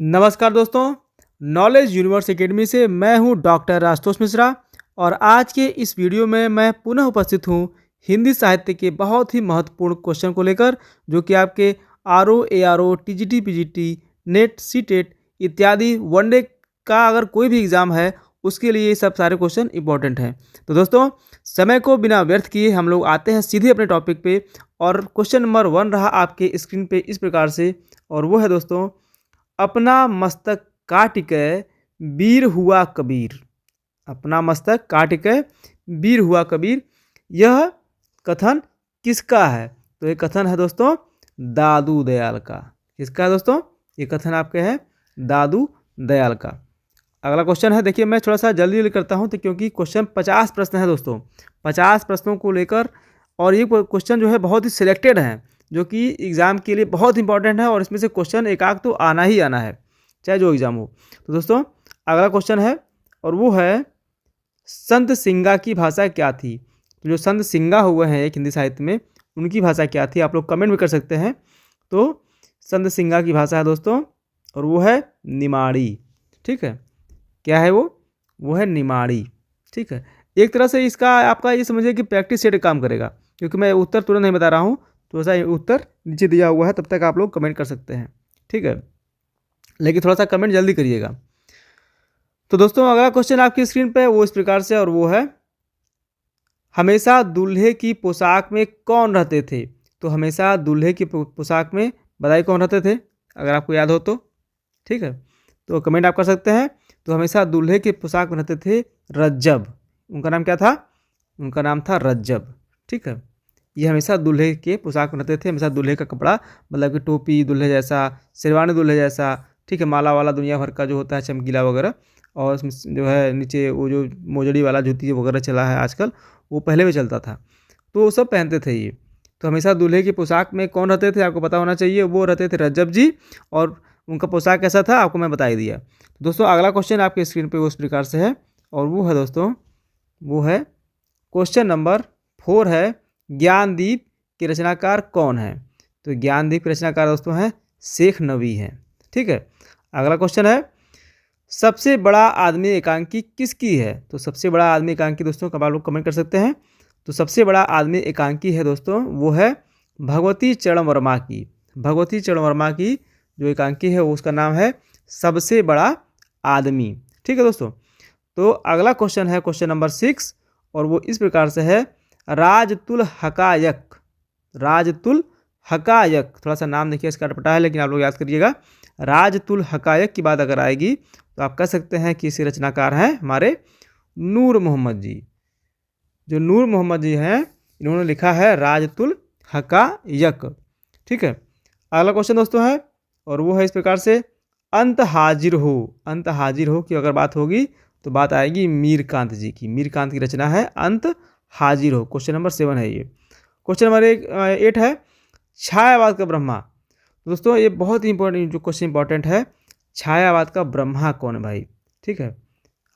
नमस्कार दोस्तों, knowledge universe academy से मैं हूं डॉक्टर आशुतोष मिश्रा। और आज के इस वीडियो में मैं पुनः उपस्थित हूं हिंदी साहित्य के बहुत ही महत्वपूर्ण क्वेश्चन को लेकर, जो कि आपके RO, ARO, TGT, PGT, net, CTET इत्यादि वनडे का अगर कोई भी एग्ज़ाम है उसके लिए ये सब सारे क्वेश्चन इंपॉर्टेंट हैं। तो दोस्तों, समय को बिना व्यर्थ किए हम लोग आते हैं सीधे अपने टॉपिक पे। और क्वेश्चन नंबर 1 रहा आपके स्क्रीन पे इस प्रकार से, और वो है दोस्तों, अपना मस्तक काटिकै वीर हुआ कबीर। अपना मस्तक काटिकै वीर हुआ कबीर, यह कथन किसका है? तो ये कथन है दोस्तों दादू दयाल का। किसका है दोस्तों? ये कथन आपके है दादू दयाल का। अगला क्वेश्चन है, देखिए मैं थोड़ा सा जल्दी जल्दी करता हूँ तो क्योंकि क्वेश्चन 50 प्रश्न है दोस्तों। 50 प्रश्नों को लेकर, और ये क्वेश्चन जो है बहुत ही सिलेक्टेड हैं, जो कि एग्ज़ाम के लिए बहुत इंपॉर्टेंट है, और इसमें से क्वेश्चन एक आध तो आना ही आना है, चाहे जो एग्ज़ाम हो। तो दोस्तों अगला क्वेश्चन है, और वो है संत सिंगा की भाषा क्या थी? तो जो संत सिंगा हुए हैं एक हिंदी साहित्य में, उनकी भाषा क्या थी? आप लोग कमेंट भी कर सकते हैं। तो संत सिंगा की भाषा है दोस्तों, और वो है निमाड़ी। ठीक है, क्या है वो है निमाड़ी। ठीक है, एक तरह से इसका आपका ये समझिए कि प्रैक्टिस सेट काम करेगा, क्योंकि मैं उत्तर तुरंत नहीं बता रहा हूँ, तो ऐसा उत्तर नीचे दिया हुआ है, तब तक आप लोग कमेंट कर सकते हैं। ठीक है, लेकिन थोड़ा सा कमेंट जल्दी करिएगा। तो दोस्तों अगला क्वेश्चन आपकी स्क्रीन पे वो इस प्रकार से, और वो है हमेशा दूल्हे की पोशाक में कौन रहते थे? तो हमेशा दूल्हे की पोशाक में बताइए कौन रहते थे, अगर आपको याद हो तो। ठीक है, तो कमेंट आप कर सकते हैं। तो हमेशा दूल्हे की पोशाक में रहते थे रज्जब। उनका नाम क्या था? उनका नाम था रज्जब। ठीक है, ये हमेशा दूल्हे के पोशाक में रहते थे। हमेशा दूल्हे का कपड़ा, मतलब कि टोपी दूल्हे जैसा, शेरवानी दूल्हे जैसा, ठीक है, माला वाला दुनिया भर का जो होता है चमकीला वगैरह, और उसमें जो है नीचे वो जो मोजड़ी वाला जूती वगैरह चला है आजकल, वो पहले भी चलता था, तो वो सब पहनते थे ये। तो हमेशा दूल्हे की पोशाक में कौन रहते थे आपको पता होना चाहिए, वो रहते थे रज्जब जी। और उनका पोशाक कैसा था आपको मैं बता ही दिया। दोस्तों अगला क्वेश्चन आपके स्क्रीन पे उस प्रकार से है, और वो है दोस्तों, वो है क्वेश्चन नंबर 4 है, ज्ञानदीप के रचनाकार कौन है? तो ज्ञानदीप के रचनाकार दोस्तों हैं शेख नबी हैं। ठीक है, अगला क्वेश्चन है, सबसे बड़ा आदमी एकांकी किसकी है? तो सबसे बड़ा आदमी एकांकी दोस्तों कब आप लोग कमेंट कर सकते हैं। तो सबसे बड़ा आदमी एकांकी है दोस्तों, वो है भगवती चरण वर्मा की। भगवती चरण वर्मा की जो एकांकी है वो उसका नाम है सबसे बड़ा आदमी। ठीक है दोस्तों, तो अगला क्वेश्चन है क्वेश्चन नंबर 6, और वो इस प्रकार से है, राजतुल हकायक। राजतुल हकायक, थोड़ा सा नाम देखिए इसका अटपटा है, लेकिन आप लोग याद करिएगा। राजतुल हकायक की बात अगर आएगी तो आप कह सकते हैं कि इसके रचनाकार हैं हमारे नूर मोहम्मद जी। जो नूर मोहम्मद जी हैं, इन्होंने लिखा है राजतुल हकायक। ठीक है, अगला क्वेश्चन दोस्तों है, और वो है इस प्रकार से, अंत हाजिर हो। अंत हाजिर हो की अगर बात होगी तो बात आएगी मीरकांत जी की। मीरकांत की रचना है अंत हाजिर हो। क्वेश्चन नंबर 7 है ये। क्वेश्चन नंबर 8 है, छायावाद का ब्रह्मा। दोस्तों ये बहुत ही इंपॉर्टेंट जो क्वेश्चन इंपॉर्टेंट है, छायावाद का ब्रह्मा कौन है भाई? ठीक है,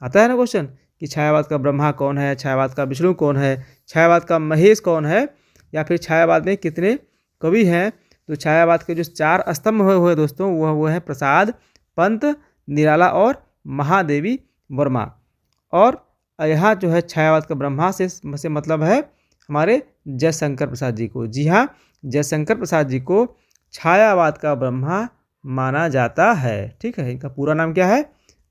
आता है ना क्वेश्चन कि छायावाद का ब्रह्मा कौन है, छायावाद का विष्णु कौन है, छायावाद का महेश कौन है, या फिर छायावाद में कितने कवि हैं? तो छायावाद के जो 4 स्तंभ हुए दोस्तों, वो है प्रसाद, पंत, निराला और महादेवी वर्मा। और यहाँ जो है छायावाद का ब्रह्मा से मतलब है हमारे जयशंकर प्रसाद जी को। जी हाँ, जयशंकर प्रसाद जी को छायावाद का ब्रह्मा माना जाता है। ठीक है, इनका पूरा नाम क्या है?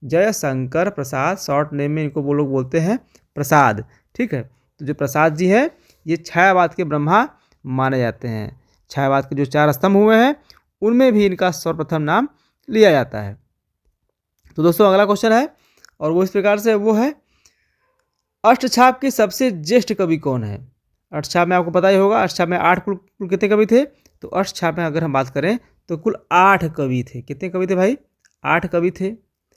जयशंकर प्रसाद, शॉर्ट नेम में इनको वो लोग बोलते हैं प्रसाद। ठीक है, तो जो प्रसाद जी हैं ये छायावाद के ब्रह्मा माने जाते हैं। छायावाद के जो 4 स्तंभ हुए हैं उनमें भी इनका सर्वप्रथम नाम लिया जाता है। तो दोस्तों अगला क्वेश्चन है, और वो इस प्रकार से, वो है अष्टछाप के सबसे ज्येष्ठ कवि कौन है? अष्टछाप में आपको पता ही होगा, अष्टछाप में 8 कुल कितने कवि थे? तो अष्टछाप में अगर हम बात करें तो कुल 8 कवि थे। कितने कवि थे भाई? 8 कवि थे।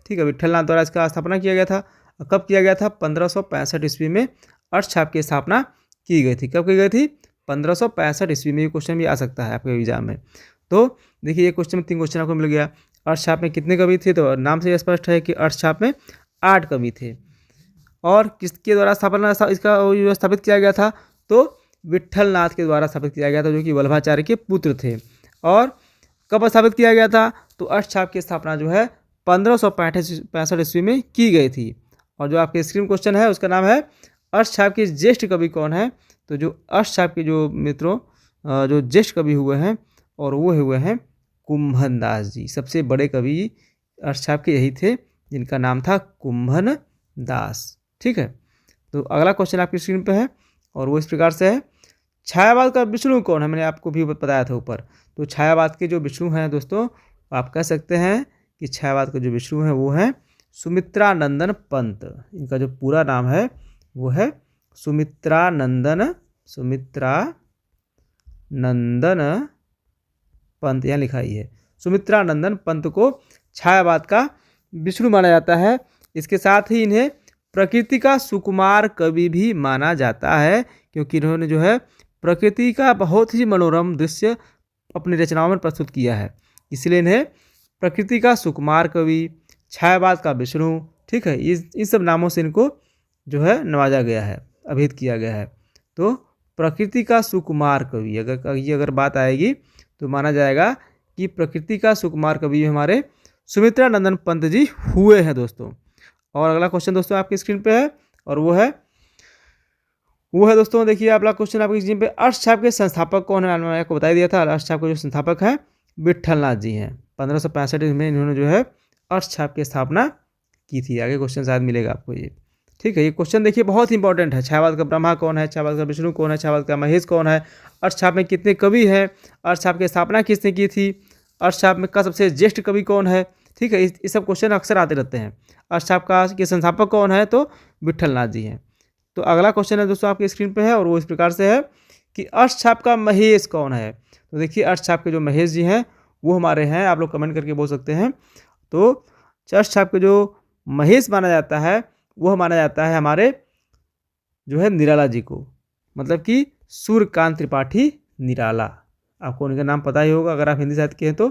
ठीक है, विट्ठलनाथ द्वारा इसका स्थापना किया गया था। कब किया गया था? 1565 ईस्वी में अष्टछाप की स्थापना की गई थी। कब की गई थी? 1565 ईस्वी में। ये क्वेश्चन भी आ सकता है आपके एग्जाम में। तो देखिए ये क्वेश्चन में 3 क्वेश्चन आपको मिल गया। अष्टछाप में कितने कवि थे? तो नाम से स्पष्ट है कि अष्टछाप में 8 कवि थे। और किसके द्वारा स्थापना इसका स्थापित किया गया था? तो विट्ठलनाथ के द्वारा स्थापित किया गया था, जो कि वल्लभाचार्य के पुत्र थे। और कब स्थापित किया गया था? तो अष्टछाप की स्थापना जो है 1565 ईस्वी में की गई थी। और जो आपके स्क्रीन क्वेश्चन है उसका नाम है अष्टछाप के ज्येष्ठ कवि कौन है। तो जो अष्टछाप के जो मित्रों जो ज्येष्ठ कवि हुए हैं और वो हुए हैं कुंभन दास जी। सबसे बड़े कवि अष्टछाप के यही थे जिनका नाम था कुंभन दास। ठीक है, तो अगला क्वेश्चन आपकी स्क्रीन पे है और वो इस प्रकार से है, छायावाद का विष्णु कौन है। मैंने आपको भी बताया था ऊपर। तो छायावाद के जो विष्णु हैं दोस्तों, आप कह सकते हैं कि छायावाद का जो विष्णु है वो है सुमित्रानंदन पंत। इनका जो पूरा नाम है वो है सुमित्रानंदन पंत, यहाँ लिखा ही है। सुमित्रानंदन पंत को छायावाद का विष्णु माना जाता है। इसके साथ ही इन्हें प्रकृति का सुकुमार कवि भी माना जाता है, क्योंकि इन्होंने जो है प्रकृति का बहुत ही मनोरम दृश्य अपनी रचनाओं में प्रस्तुत किया है, इसलिए इन्हें प्रकृति का सुकुमार कवि, छायावाद का विष्णु, ठीक है, इन सब नामों से इनको जो है नवाजा गया है, अभिहित किया गया है। तो प्रकृति का सुकुमार कवि अगर बात आएगी तो माना जाएगा कि प्रकृति का सुकुमार कवि हमारे सुमित्रानंदन पंत जी हुए हैं दोस्तों। और अगला क्वेश्चन दोस्तों आपकी स्क्रीन पे है और वो है दोस्तों, देखिए अगला क्वेश्चन आपकी स्क्रीन पे, अष्टछाप के संस्थापक कौन है। मैंने आपको बता दिया था, अष्टछाप के जो संस्थापक हैं विट्ठलनाथ जी हैं। 1565 में इन्होंने जो है अष्टछाप की स्थापना की थी। आगे क्वेश्चन शायद मिलेगा आपको ये। ठीक है, ये क्वेश्चन देखिए बहुत इंपॉर्टेंट है। छायावाद का ब्रह्मा कौन है, छायावाद का विष्णु कौन है, छायावाद का महेश कौन है, अष्टछाप में कितने कवि हैं, अष्टछाप की स्थापना किसने की थी, अष्टछाप में का सबसे ज्येष्ठ कवि कौन है। ठीक है, ये सब क्वेश्चन अक्सर आते रहते हैं। अष्टछाप का के संस्थापक कौन है, तो विट्ठलनाथ जी हैं। तो अगला क्वेश्चन है दोस्तों आपकी स्क्रीन पे है और वो इस प्रकार से है कि अष्टछाप का महेश कौन है। तो देखिए अष्टछाप के जो महेश जी हैं वो हमारे हैं, आप लोग कमेंट करके बोल सकते हैं। तो अष्टछाप के जो महेश माना जाता है वो माना जाता है हमारे जो है निराला जी को, मतलब कि सूर्यकांत त्रिपाठी निराला। आपको उनका नाम पता ही होगा अगर आप हिंदी साहित्य के हैं तो।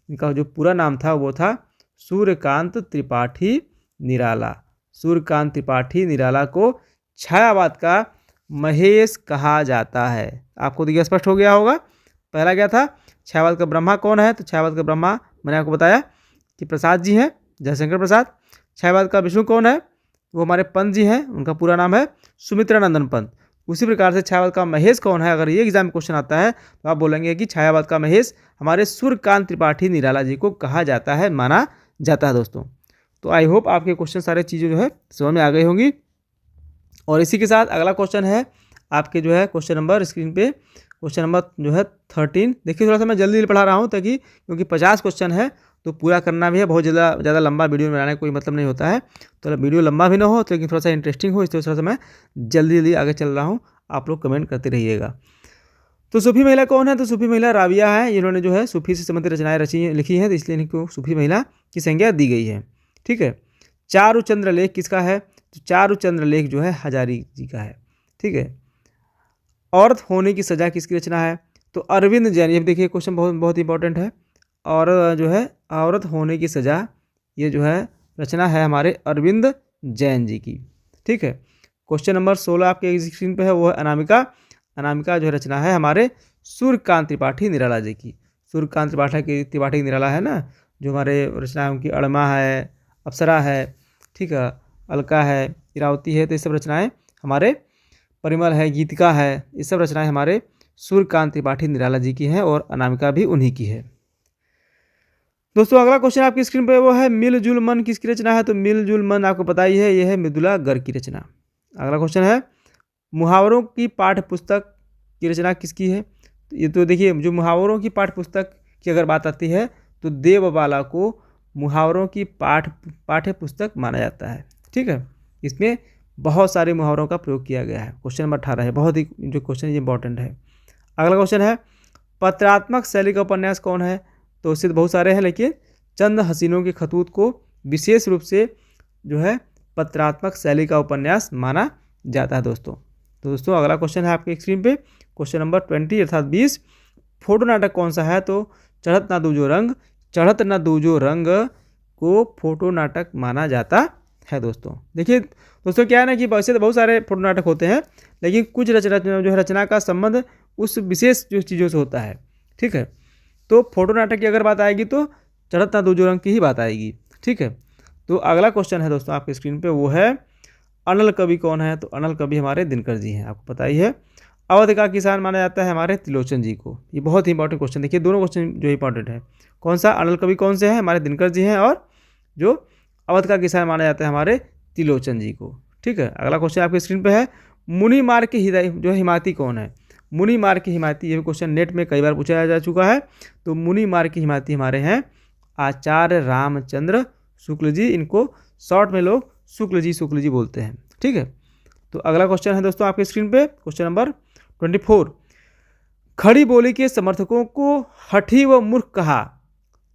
इनका जो पूरा नाम था वो था सूर्यकांत त्रिपाठी निराला। सूर्यकांत त्रिपाठी निराला को छायावाद का महेश कहा जाता है। आपको देखिए स्पष्ट हो गया होगा। पहला क्या था, छायावाद का ब्रह्मा कौन है, तो छायावाद का ब्रह्मा मैंने आपको बताया कि प्रसाद जी हैं, जयशंकर प्रसाद। छायावाद का विष्णु कौन है, वो हमारे पंत जी हैं, उनका पूरा नाम है सुमित्रानंदन पंत। उसी प्रकार से छायावाद का महेश कौन है, अगर ये एग्जाम में क्वेश्चन आता है तो आप बोलेंगे कि छायावाद का महेश हमारे सूर्यकांत त्रिपाठी निराला जी को कहा जाता है, माना जाता है दोस्तों। तो आई होप आपके क्वेश्चन सारे चीज़ें जो है समझ में आ गई होंगी। और इसी के साथ अगला क्वेश्चन है आपके जो है क्वेश्चन नंबर स्क्रीन पे, क्वेश्चन नंबर जो है 13। देखिए थोड़ा सा मैं जल्दी पढ़ा रहा हूँ ताकि, क्योंकि 50 क्वेश्चन है तो पूरा करना भी है। बहुत ज़्यादा लंबा वीडियो बनाने का कोई मतलब नहीं होता है, तो वीडियो लंबा भी ना हो तो लेकिन थोड़ा सा इंटरेस्टिंग हो, इसलिए थोड़ा सा मैं जल्दी आगे चल रहा हूँ। आप लोग कमेंट करते रहिएगा। तो सूफी महिला कौन है, तो सूफी महिला राबिया है। इन्होंने जो है सूफी से संबंधित रचनाएं लिखी हैं, तो इसलिए इनको सूफी महिला की संज्ञा दी गई है। ठीक है, चारुचंद्र लेख किसका है, तो चारुचंद्र लेख जो है हजारी जी का है। ठीक है, औरत होने की सजा किसकी रचना है, तो अरविंद जैन। ये देखिए क्वेश्चन बहुत इंपॉर्टेंट है। और जो है औरत होने की सजा, ये जो है रचना है हमारे अरविंद जैन जी की। ठीक है, क्वेश्चन नंबर 16 आपके स्क्रीन पे है, वो है अनामिका। अनामिका जो रचना है हमारे सूर्यकांत त्रिपाठी निराला जी की। सूर्यकांत त्रिपाठी निराला है ना, जो हमारे रचना है उनकी अड़मा है, अप्सरा है, ठीक है, अलका है, इरावती है। तो ये सब रचनाएं हमारे, परिमल है, गीतिका है, ये सब रचनाएं हमारे सूर्यकांत त्रिपाठी निराला जी की हैं और अनामिका भी उन्हीं की है। दोस्तों अगला क्वेश्चन आपकी स्क्रीन पे वो है मिलजुल मन किसकी रचना है, तो मिलजुल मन आपको पता ही है, ये है मृदुला गर्ग की रचना। अगला क्वेश्चन है मुहावरों की पाठ्य पुस्तक की रचना किसकी है, तो ये तो देखिए जो मुहावरों की पाठ्य पुस्तक की अगर बात आती है तो देवबाला को मुहावरों की पाठ्य पुस्तक माना जाता है। ठीक है, इसमें बहुत सारे मुहावरों का प्रयोग किया गया है। क्वेश्चन नंबर 18 है, बहुत ही जो क्वेश्चन ये इंपॉर्टेंट है। अगला क्वेश्चन है पत्रात्मक शैली का उपन्यास कौन है, तो उससे बहुत सारे हैं, लेकिन चंद हसीनों के खतूत को विशेष रूप से जो है पत्रात्मक शैली का उपन्यास माना जाता है दोस्तों। तो दोस्तों अगला क्वेश्चन है आपके स्क्रीन पे, क्वेश्चन नंबर 20 अर्थात 20। फोटो नाटक कौन सा है, तो चढ़त ना दूजो रंग। चढ़त ना दूजो रंग को फोटो नाटक माना जाता है दोस्तों। देखिए दोस्तों क्या है ना कि वैसे तो बहुत सारे फोटो नाटक होते हैं, लेकिन कुछ रचना का संबंध उस विशेष जो चीज़ों से होता है। ठीक है, तो फोटो नाटक की अगर बात आएगी तो चढ़त ना दूजो रंग की ही बात आएगी। ठीक है, तो अगला क्वेश्चन है दोस्तों आपके स्क्रीन पे, वो है अनल कवि कौन है? तो अनल कवि हमारे दिनकर जी हैं, आपको पता ही है। अवध का किसान माना जाता है हमारे त्रिलोचन जी को। ये बहुत ही इंपॉर्टेंट क्वेश्चन, देखिए दोनों क्वेश्चन जो इंपॉर्टेंट है। कौन सा अनल कवि कौन से हैं? हमारे दिनकर जी हैं, और जो अवध का किसान माना जाता है हमारे त्रिलोचन जी को। ठीक है, अगला क्वेश्चन आपके स्क्रीन पे है, मुनि मार्ग के जो हिमायती कौन है? मुनि मार्ग के हिमायती, ये क्वेश्चन नेट में कई बार पूछा जा चुका है। तो मुनि मार्ग के हिमायती हमारे हैं आचार्य रामचंद्र शुक्ल जी। इनको शॉर्ट में लोग शुक्ल जी बोलते हैं। ठीक है, तो अगला क्वेश्चन है दोस्तों आपके स्क्रीन पे, क्वेश्चन नंबर 24। खड़ी बोली के समर्थकों को हठी व मूर्ख कहा।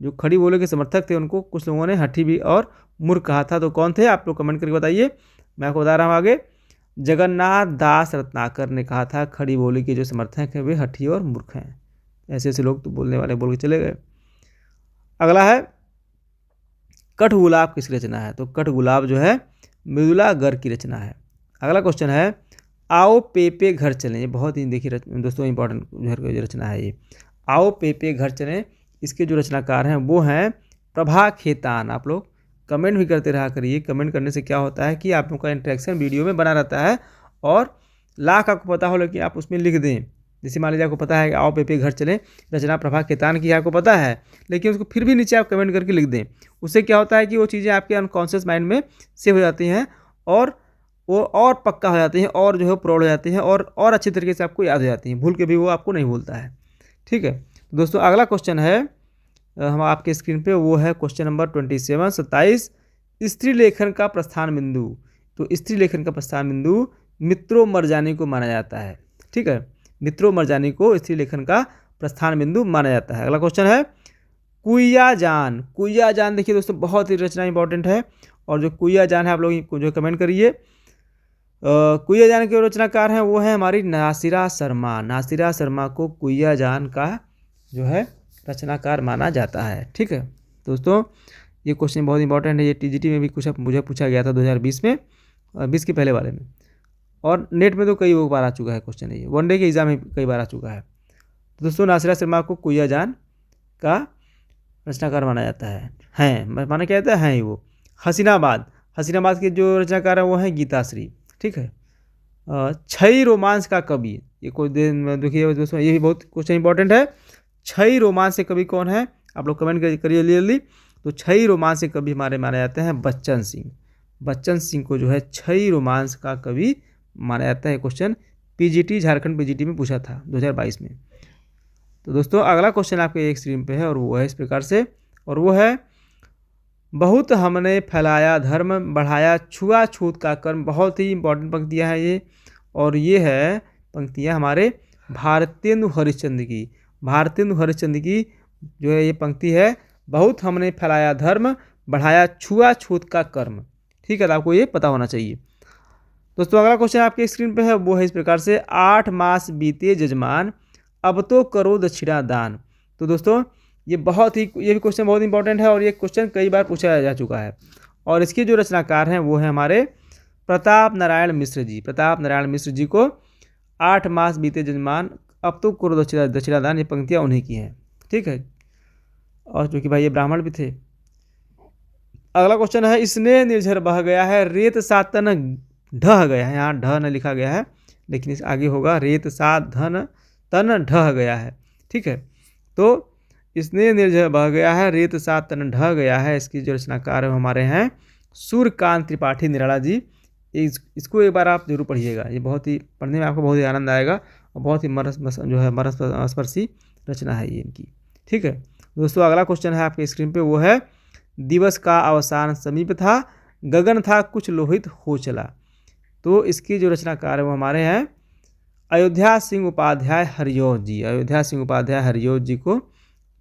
जो खड़ी बोली के समर्थक थे उनको कुछ लोगों ने हठी भी और मूर्ख कहा था, तो कौन थे? आप लोग कमेंट करके बताइए, मैं आपको बता रहा हूँ आगे। जगन्नाथ दास रत्नाकर ने कहा था खड़ी बोली के जो समर्थक हैं वे हठी और मूर्ख हैं। ऐसे ऐसे लोग तो बोलने वाले बोल के चले गए। अगला है कठ गुलाब किसकी रचना है? तो कठ गुलाब जो है मृदुला गर्ग की रचना है। अगला क्वेश्चन है, आओ पेपे घर चलें। ये बहुत ही देखिए दोस्तों इंपॉर्टेंट जो रचना है ये, आओ पेपे घर चलें। इसके जो रचनाकार हैं वो हैं प्रभा खेतान। आप लोग कमेंट भी करते रहा करिए, कमेंट करने से क्या होता है कि आप लोग का इंटरेक्शन वीडियो में बना रहता है, और लाख आपको पता हो लेकिन आप उसमें लिख दें। जैसे मान लीजिए आपको पता है कि आओ पेपे घर चलें रचना प्रभा खेतान की, आपको पता है, लेकिन उसको फिर भी नीचे आप कमेंट करके लिख दें। उससे क्या होता है कि वो चीज़ें आपके अनकॉन्शियस माइंड में सेव हो जाती हैं, और वो और पक्का हो जाती हैं, और जो है प्रौढ़ हो जाती हैं, और अच्छी तरीके से आपको याद हो जाती हैं। भूल के भी वो आपको नहीं भूलता है। ठीक है, दोस्तों अगला क्वेश्चन है हम आपके स्क्रीन पे, वो है क्वेश्चन नंबर 27। स्त्री लेखन का प्रस्थान बिंदु। तो स्त्री लेखन का प्रस्थान बिंदु मित्रों मरजानी को माना जाता है। ठीक है, मित्रों मरजानी को स्त्री लेखन का प्रस्थान बिंदु माना जाता है। अगला क्वेश्चन है कुइया जान। कुइया जान देखिए दोस्तों बहुत ही रचना इंपॉर्टेंट है, और जो कुइया जान है आप लोग जो कमेंट करिए। कुइया जान के रचनाकार हैं वो है हमारी नासिरा शर्मा। नासिरा शर्मा को कुइया जान का जो है रचनाकार माना जाता है। ठीक है दोस्तों, ये क्वेश्चन बहुत इंपॉर्टेंट है। ये टीजीटी में भी कुछ मुझे पूछा गया था 2020 में, 20 के पहले वाले में, और नेट में तो कई बार आ चुका है क्वेश्चन है ये, वनडे के एग्जाम में कई बार आ चुका है। तो दोस्तों नासिरा शर्मा को कुइया जान का रचनाकार माना जाता है माना क्या जाता है वो। हसीनाबाद के जो रचनाकार है वो हैं गीताश्री। ठीक है, छई रोमांस का कवि, ये कोई दिन देखिए दोस्तों ये भी बहुत क्वेश्चन इंपॉर्टेंट है। छई रोमांस के कवि कौन है? आप लोग कमेंट करिए जल्दी। तो छई रोमांस के कवि हमारे माने जाते हैं बच्चन सिंह। बच्चन सिंह को जो है छई रोमांस का कवि माना जाता है। क्वेश्चन पीजीटी झारखंड पीजीटी में पूछा था 2022 में। तो दोस्तों अगला क्वेश्चन आपके एक स्क्रीन पे है, और वो है इस प्रकार से, और वो है बहुत हमने फैलाया धर्म बढ़ाया छुआछूत का कर्म। बहुत ही इंपॉर्टेंट पंक्तियाँ हैं ये, और ये है पंक्तियाँ हमारे भारतेंदु हरिश्चंद्र की। भारतेंदु हरिश्चंद्र की जो है ये पंक्ति है, बहुत हमने फैलाया धर्म बढ़ाया छुआछूत का कर्म। ठीक है, तो आपको ये पता होना चाहिए। दोस्तों अगला क्वेश्चन आपके स्क्रीन पे है, वो है इस प्रकार से, 8 मास बीते जजमान अब तो करो दक्षिणा दान। तो दोस्तों ये भी क्वेश्चन बहुत इंपॉर्टेंट है, और ये क्वेश्चन कई बार पूछा जा चुका है, और इसके जो रचनाकार हैं वो है हमारे प्रताप नारायण मिश्र जी। प्रताप नारायण मिश्र जी को 8 मास बीते जजमान अब तो करो दक्षिणा दान, ये पंक्तियाँ उन्हीं की हैं। ठीक है, और चूँकि भाई ये ब्राह्मण भी थे। अगला क्वेश्चन है, इसने निर्झर बह गया है रेत सा तन ढह गया है। यहाँ ढह न लिखा गया है, लेकिन इस आगे होगा रेत सा तन ढह गया है। ठीक है, तो इसने निर्झर बह गया है रेत सा तन ढह गया है, इसकी जो रचनाकार हमारे हैं सूर्यकांत त्रिपाठी निराला जी। इसको एक बार आप जरूर पढ़िएगा, ये बहुत ही पढ़ने में आपको बहुत ही आनंद आएगा, और बहुत ही मरस्पर्शी रचना है ये इनकी। ठीक है दोस्तों, अगला क्वेश्चन है आपके स्क्रीन पे, वो है दिवस का अवसान समीप था गगन था कुछ लोहित हो चला। तो इसकी जो रचनाकार है वो हमारे हैं अयोध्या सिंह उपाध्याय हरियों जी। अयोध्या सिंह उपाध्याय हरियों जी को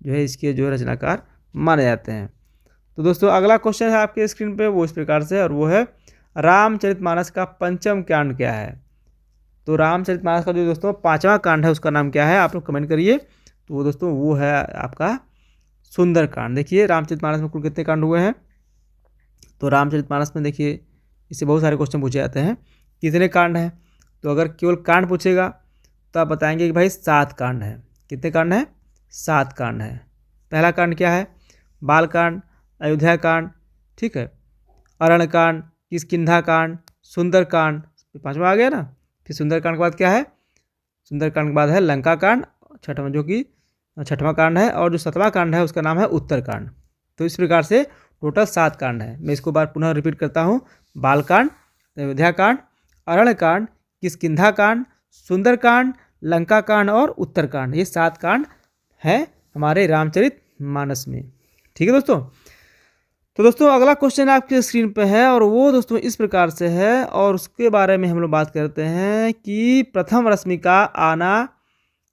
जो है इसके जो रचनाकार माने जाते हैं। तो दोस्तों अगला क्वेश्चन है आपके स्क्रीन पे, वो इस प्रकार से, और वो है रामचरितमानस का पंचम कांड क्या है। तो रामचरितमानस का जो दोस्तों 5वां कांड है उसका नाम क्या है, आप लोग कमेंट करिए। तो दोस्तों वो है आपका सुंदर कांड। देखिए रामचरितमानस में कुल कितने कांड हुए हैं? तो रामचरितमानस में देखिए इससे बहुत सारे क्वेश्चन पूछे जाते हैं, कितने कांड हैं। तो अगर केवल कांड पूछेगा तो आप बताएंगे कि भाई 7 कांड हैं। कितने कांड हैं? 7 कांड हैं। पहला कांड क्या है? बालकांड, अयोध्या कांड, ठीक है, अरण्यकांड, किष्किंधा कांड, सुंदरकांड, पांचवा आ गया ना। फिर सुंदरकांड के बाद क्या है, सुंदरकांड के बाद है लंका कांड, छठवां जो कि छठवां कांड है, और जो सातवां कांड है उसका नाम है उत्तरकांड। तो इस प्रकार से टोटल 7 कांड है। मैं इसको बार पुनः रिपीट करता हूँ। बालकांड, अयोध्या कांड, अरण्यकांड, किष्किंधा कांड, सुंदरकांड, लंका कांड और उत्तरकांड, ये 7 कांड हैं हमारे रामचरित मानस में। ठीक है दोस्तों। तो दोस्तों अगला क्वेश्चन आपके स्क्रीन पे है और वो दोस्तों इस प्रकार से है, और उसके बारे में हम लोग बात करते हैं कि प्रथम रश्मिका आना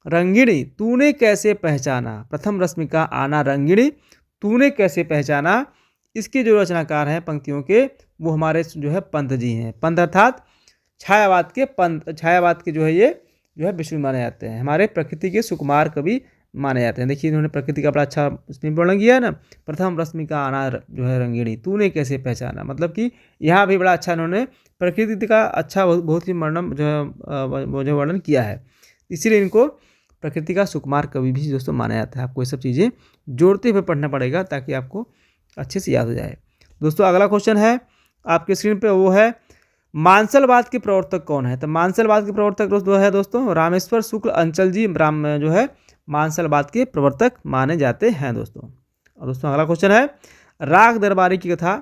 रंगिणी तूने कैसे पहचाना। प्रथम रश्मिका आना रंगिणी तूने कैसे पहचाना, इसके जो रचनाकार हैं पंक्तियों के, वो हमारे जो है पंत जी हैं। पंत अर्थात छायावाद के पंत, छायावाद के जो है ये जो है विष्णु माने जाते हैं, हमारे प्रकृति के सुकुमार कवि माने जाते हैं। देखिए इन्होंने प्रकृति का बड़ा अच्छा इसमें वर्णन किया है ना। प्रथम रश्मिका आना जो है रंगिणी तूने कैसे पहचाना, मतलब कि यहाँ भी बड़ा अच्छा इन्होंने प्रकृति का अच्छा बहुत ही वर्णन जो है वो जो वर्णन किया है, इसीलिए इनको प्रकृति का सुकुमार कवि भी दोस्तों माना जाता है। आपको ये सब चीज़ें जोड़ते हुए पढ़ना पड़ेगा ताकि आपको अच्छे से याद हो जाए। दोस्तों अगला क्वेश्चन है आपके स्क्रीन पे, वो है मानसलवाद के प्रवर्तक कौन है। तो मानसलवाद के प्रवर्तक दोस्तों है दोस्तों रामेश्वर शुक्ल अंचल जी राम जो है मानसलवाद के प्रवर्तक माने जाते हैं दोस्तों। और दोस्तों अगला क्वेश्चन है राग दरबारी की कथा।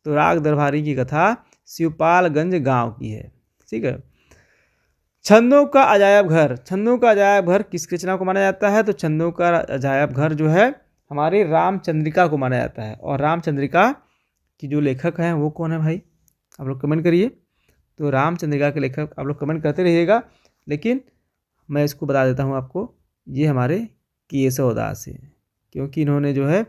तो राग दरबारी की कथा शिवपालगंज गांव की है, ठीक है। छंदों का अजायब घर, छंदों का अजायब घर किस रचना को माना जाता है। तो छंदों का अजायब घर जो है हमारे रामचंद्रिका को माना जाता है। और रामचंद्रिका की जो लेखक हैं वो कौन है भाई, आप लोग कमेंट करिए। तो रामचंद्रिका के लेखक आप लोग कमेंट करते रहिएगा, लेकिन मैं इसको बता देता हूँ आपको, ये हमारे केशवदास हैं, क्योंकि इन्होंने जो है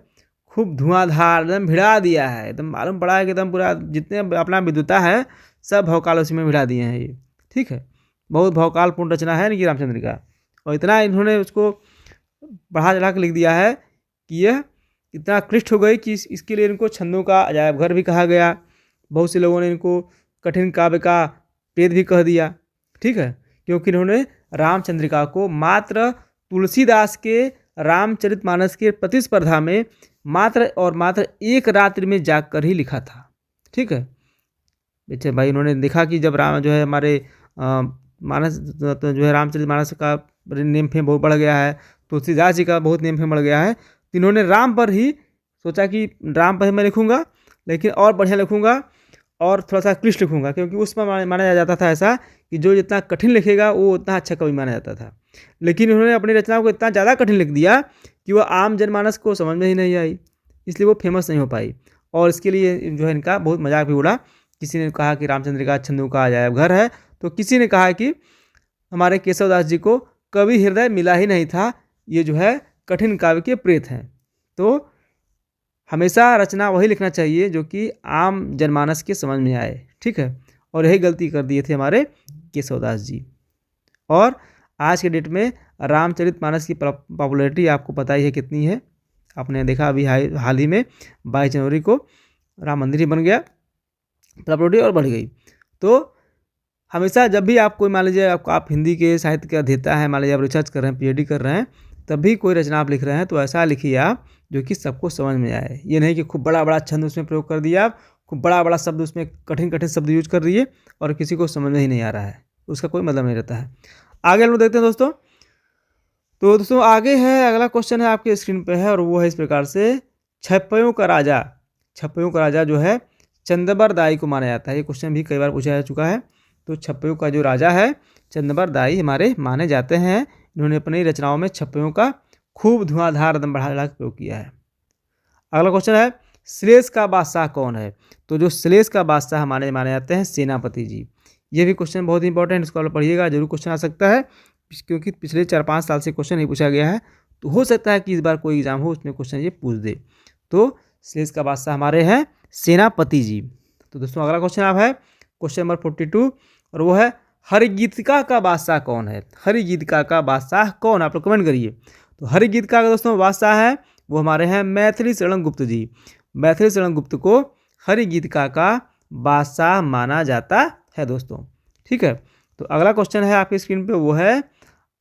खूब धुआंधार एकदम भिड़ा दिया है, एकदम मालूम पड़ा है कि एकदम पूरा जितने अपना विद्वता है सब भौकाल उसी में भिड़ा दिए हैं ये, ठीक है। बहुत भौकालपूर्ण रचना है इनकी रामचंद्रिका, और इतना इन्होंने उसको बढ़ा चढ़ा के लिख दिया है कि यह इतना क्लिष्ट हो गई कि इसके लिए इनको छंदों का अजायब घर भी कहा गया। बहुत से लोगों ने इनको कठिन काव्य का वेद भी कह दिया, ठीक है, क्योंकि इन्होंने रामचंद्रिका को मात्र तुलसीदास के रामचरितमानस के प्रतिस्पर्धा में मात्र और मात्र एक रात्रि में जाकर ही लिखा था, ठीक है। अच्छा भाई, इन्होंने देखा कि जब राम जो है हमारे मानस तो जो है रामचरितमानस का नेम फेम बहुत बढ़ गया है, तुलसीदास जी का बहुत नेम फेम बढ़ गया है, तो इन्होंने राम पर ही सोचा कि राम पर ही मैं लिखूँगा, लेकिन और बढ़िया लिखूँगा और थोड़ा सा क्लिष्ट लिखूँगा, क्योंकि उसमें माना जाता था ऐसा कि जो जितना कठिन लिखेगा वो उतना अच्छा कवि माना जाता था। लेकिन उन्होंने अपनी रचनाओं को इतना ज़्यादा कठिन लिख दिया कि वो आम जनमानस को समझ में ही नहीं आई, इसलिए वो फेमस नहीं हो पाई। और इसके लिए जो है इनका बहुत मजाक भी उड़ा। किसी ने कहा कि रामचंद्रिका छंदों का अजायब घर है, तो किसी ने कहा कि हमारे केशवदास जी को कवि हृदय मिला ही नहीं था, ये जो है कठिन काव्य के प्रेत हैं। तो हमेशा रचना वही लिखना चाहिए जो कि आम जनमानस के समझ में आए, ठीक है। और यही गलती कर दिए थे हमारे केशवदास जी। और आज के डेट में रामचरितमानस की पॉपुलैरिटी आपको पता ही है कितनी है। आपने देखा अभी हाल ही में 22 जनवरी को राम मंदिर ही बन गया, पॉपुलैरिटी और बढ़ गई। तो हमेशा जब भी आप कोई मान लीजिए आप हिंदी के साहित्य के अध्येता हैं, मान लीजिए आप रिसर्च कर रहे हैं, पीएचडी कर रहे हैं, तब भी कोई रचना आप लिख रहे हैं तो ऐसा लिखिए आप जो कि सबको समझ में आए। ये नहीं कि खूब बड़ा बड़ा छंद उसमें प्रयोग कर दिया आप, खूब बड़ा बड़ा शब्द उसमें कठिन कठिन शब्द यूज कर दिए और किसी को समझ में ही नहीं आ रहा है, उसका कोई मतलब नहीं रहता है। आगे हम लोग देखते हैं दोस्तों। तो दोस्तों आगे है अगला क्वेश्चन है आपके स्क्रीन पे है, और वो है इस प्रकार से छप्पयों का राजा। छप्पयों का राजा जो है चंदबर दाई को माना जाता है। ये क्वेश्चन भी कई बार पूछा जा चुका है। तो छप्पयों का जो राजा है चंदबर दाई हमारे माने जाते हैं। इन्होंने अपनी रचनाओं में छप्पयों का खूब धुआंधार एकदम बढ़ा चढ़ा प्रयोग किया है। अगला क्वेश्चन है श्लेष का बादशाह कौन है। तो जो श्लेष का बादशाह हमारे माने जाते हैं सेनापति जी। ये भी क्वेश्चन बहुत इंपॉर्टेंट, इसको आप पढ़िएगा, जरूर क्वेश्चन आ सकता है, क्योंकि पिछले 4-5 साल से क्वेश्चन नहीं पूछा गया है। तो हो सकता है कि इस बार कोई एग्जाम हो उसमें क्वेश्चन ये पूछ दे। तो श्लेष का बादशाह हमारे हैं सेनापति जी। तो दोस्तों अगला क्वेश्चन आप है क्वेश्चन नंबर 42, और वो है हरिगीतिका का बादशाह कौन है। हरिगीतिका का बादशाह कौन, आप लोग कमेंट करिए। तो हरिगीतिका का दोस्तों बादशाह है वो हमारे हैं मैथिली शरण गुप्त जी। मैथिली शरण गुप्त को हरिगीतिका का बादशाह माना जाता है दोस्तों, ठीक है। तो अगला क्वेश्चन है आपकी स्क्रीन पे, वो है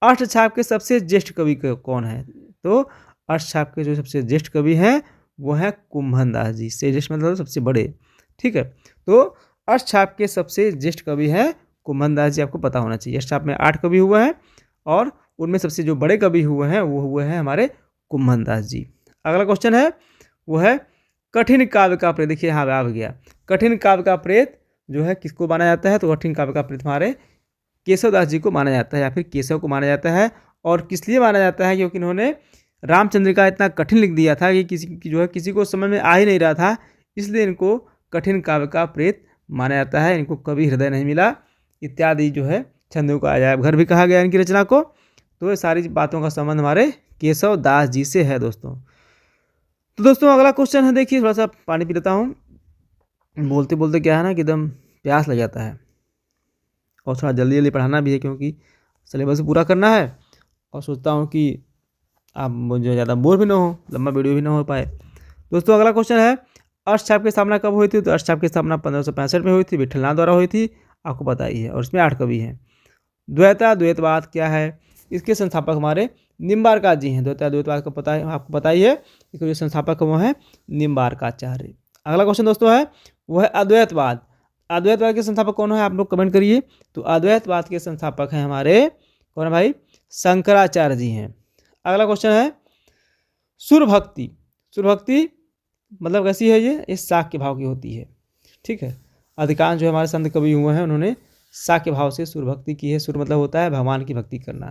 अष्टछाप के सबसे ज्येष्ठ कवि कौन है। तो अष्टछाप के जो सबसे ज्येष्ठ कवि हैं वो हैं कुंभन दास जी। से ज्येष्ठ मतलब सबसे बड़े, ठीक है। तो अष्टछाप के सबसे ज्येष्ठ कवि हैं कुंभन दास जी, आपको पता होना चाहिए। अष्टछाप में 8 कवि हुए हैं और उनमें सबसे जो बड़े कवि हुए हैं वो हुए हैं हमारे कुंभन दास जी। अगला क्वेश्चन है वो है कठिन काव्य का प्रेत। देखिए यहाँ आ गया, कठिन काव्य का प्रेत जो है किसको माना जाता है, तो कठिन काव्य का प्रेत हमारे केशव दास जी को माना जाता है या फिर केशव को माना जाता है। और किस लिए माना जाता है, क्योंकि इन्होंने रामचंद्र का इतना कठिन लिख दिया था कि किसी को समझ में आ ही नहीं रहा था, इसलिए इनको कठिन काव्य का प्रेत माना जाता है। इनको कभी हृदय नहीं मिला इत्यादि जो है छंदों का अजायब घर भी कहा गया इनकी रचना को। तो ये सारी बातों का संबंध हमारे केशव दास जी से है दोस्तों। तो दोस्तों अगला क्वेश्चन है, देखिए थोड़ा सा पानी पी लेता हूँ, बोलते बोलते क्या है ना कि एकदम प्यास लग जाता है और थोड़ा जल्दी जल्दी पढ़ाना भी है क्योंकि सिलेबस पूरा करना है और सोचता हूँ कि आप मुझे ज़्यादा बोर भी ना हो, लंबा वीडियो भी ना हो पाए। दोस्तों अगला क्वेश्चन है अष्टछाप की स्थापना कब हुई थी, तो अष्टछाप की स्थापना 1565 में हुई थी, विठलनाथ द्वारा हुई थी, आपको पता ही है। और इसमें 8 कवि हैं। द्वैतवाद क्या है, इसके संस्थापक हमारे निम्बारकाचार्य जी हैं। द्वैतवाद का पता है, आपको पता ही है, इसके जो संस्थापक वो हैं निम्बारकाचार्य। अगला क्वेश्चन दोस्तों है वो है अद्वैतवाद। अद्वैतवाद के संस्थापक कौन है, आप लोग कमेंट करिए। तो अद्वैतवाद के संस्थापक हैं हमारे कौन है भाई, शंकराचार्य जी हैं। अगला क्वेश्चन है सुर भक्ति। सुर भक्ति मतलब कैसी है, ये शाक्य भाव की होती है, ठीक है। अधिकांश जो हमारे संत कवि हुए हैं उन्होंने शाक्य भाव से सुर भक्ति की है। सुर मतलब होता है भगवान की भक्ति करना,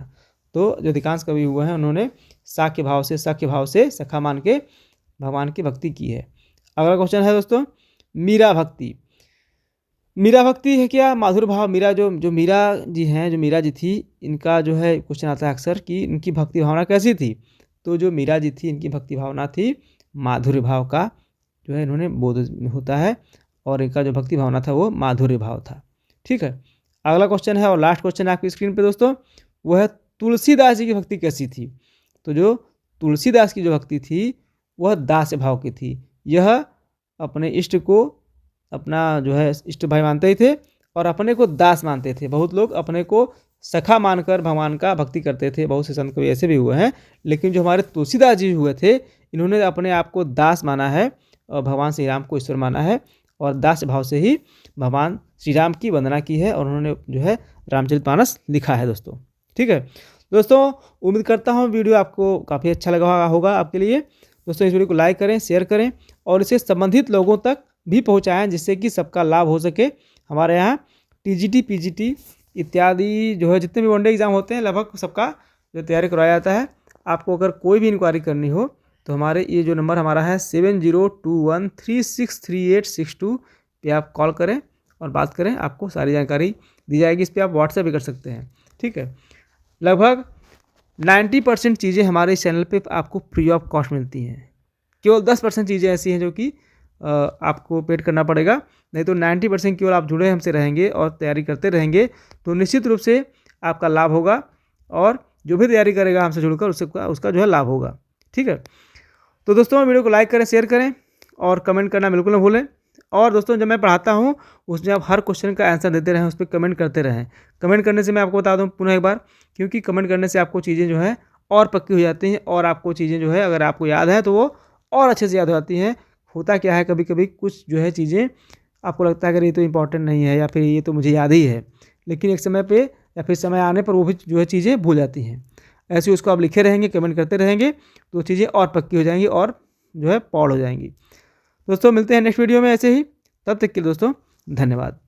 तो जो अधिकांश कवि हुए हैं उन्होंने शाक्य भाव से सखा मान के भगवान की भक्ति की है। अगला क्वेश्चन है दोस्तों मीरा भक्ति। मीरा भक्ति है क्या, माधुर भाव। मीरा जो मीरा जी हैं, जो मीरा जी थी, इनका जो है क्वेश्चन आता है अक्सर कि इनकी भक्ति भावना कैसी थी। तो जो मीरा जी थी इनकी भक्ति भावना थी माधुर्य भाव का जो है इन्होंने बोध होता है, और इनका जो भक्ति भावना था वो माधुर्य भाव था, ठीक है। अगला क्वेश्चन है और लास्ट क्वेश्चन है आपकी स्क्रीन पे दोस्तों, वो है तुलसीदास जी की भक्ति कैसी थी। तो जो तुलसीदास की जो भक्ति थी वह दास भाव की थी। यह अपने इष्ट को अपना जो है इष्ट भाई मानते ही थे और अपने को दास मानते थे। बहुत लोग अपने को सखा मानकर भगवान का भक्ति करते थे, बहुत से संत कवि ऐसे भी हुए हैं। लेकिन जो हमारे तुलसीदास जी हुए थे, इन्होंने अपने आप को दास माना है और भगवान श्री राम को ईश्वर माना है, और दास भाव से ही भगवान श्री राम की वंदना की है और उन्होंने जो है रामचरितमानस लिखा है दोस्तों, ठीक है। दोस्तों उम्मीद करता हूँ वीडियो आपको काफ़ी अच्छा लगा होगा आपके लिए। दोस्तों इस वीडियो को लाइक करें, शेयर करें और इसे संबंधित लोगों तक भी पहुँचाएँ, जिससे कि सबका लाभ हो सके। हमारे यहाँ TGT PGT इत्यादि जो है जितने भी वनडे एग्ज़ाम होते हैं लगभग सबका जो तैयारी करवाया जाता है। आपको अगर कोई भी इंक्वायरी करनी हो तो हमारे ये जो नंबर हमारा है 7021363862 पे आप कॉल करें और बात करें, आपको सारी जानकारी दी जाएगी। इस पर आप व्हाट्सएप भी कर सकते हैं, ठीक है। लगभग 90% चीज़ें हमारे इस चैनल पे आपको फ्री ऑफ कॉस्ट मिलती हैं। केवल 10% चीज़ें ऐसी हैं जो कि आपको पेड करना पड़ेगा, नहीं तो 90% केवल आप जुड़े हमसे रहेंगे और तैयारी करते रहेंगे तो निश्चित रूप से आपका लाभ होगा, और जो भी तैयारी करेगा हमसे जुड़कर उसका जो है लाभ होगा, ठीक है। तो दोस्तों वीडियो को लाइक करें, शेयर करें और कमेंट करना बिल्कुल ना भूलें। और दोस्तों जब मैं पढ़ाता हूँ उसमें आप हर क्वेश्चन का आंसर देते रहें, उस पर कमेंट करते रहें। कमेंट करने से मैं आपको बता दूँ पुनः एक बार, क्योंकि कमेंट करने से आपको चीज़ें जो है और पक्की हो जाती हैं, और आपको चीज़ें जो है अगर आपको याद है तो वो और अच्छे से याद हो जाती हैं। होता क्या है कभी कभी कुछ जो है चीज़ें आपको लगता है कि ये तो इम्पॉर्टेंट नहीं है या फिर ये तो मुझे याद ही है, लेकिन एक समय पे या फिर समय आने पर वो भी जो है चीज़ें भूल जाती हैं। ऐसे उसको आप लिखे रहेंगे, कमेंट करते रहेंगे तो चीज़ें और पक्की हो जाएंगी और जो है पौड़ हो जाएंगी। दोस्तों मिलते हैं नेक्स्ट वीडियो में ऐसे ही, तब तक के लिए दोस्तों धन्यवाद।